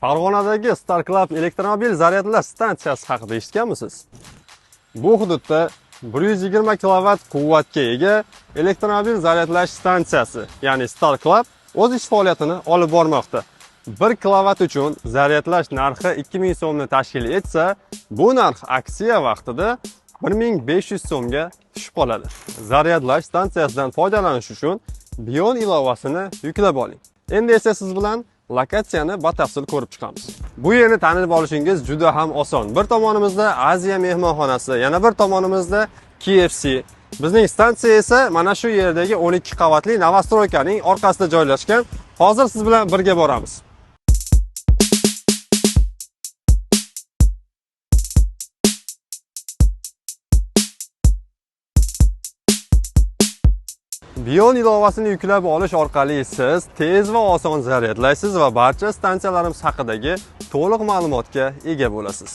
Farg'onadagi Star Club elektromobil zaryadlash stansiyasi haqida eshitganmisiz? Bu hududda 120 kW quvvatga ega elektromobil zaryadlash stansiyasi, ya'ni Star Club o'z ish faoliyatini olib bormoqda. 1 kW uchun zaryadlash narxi 2000 so'mni tashkil etsa, bu narx aksiya vaqtida 1500 so'mga tushib qoladi. Zaryadlash stansiyasidan foydalanish uchun Bion ilovasini yuklab oling. Endi esa siz bilan lokatsiyani batafsil ko'rib chiqamiz. Bu yerni tanib olishingiz juda ham oson. Bir tomonimizda Aziya mehmonxonasi, yana bir tomonimizda KFC. Bizning stansiya esa mana shu yerdagi 12 qavatli Novostroykaning orqasida joylashgan. Hozir siz bilan birga boramiz. Bion ilovasini yuklab olish orqali siz tez va oson zaryadlaysiz va barcha stansiyalarimiz haqidagi to'liq ma'lumotga ega bo'lasiz.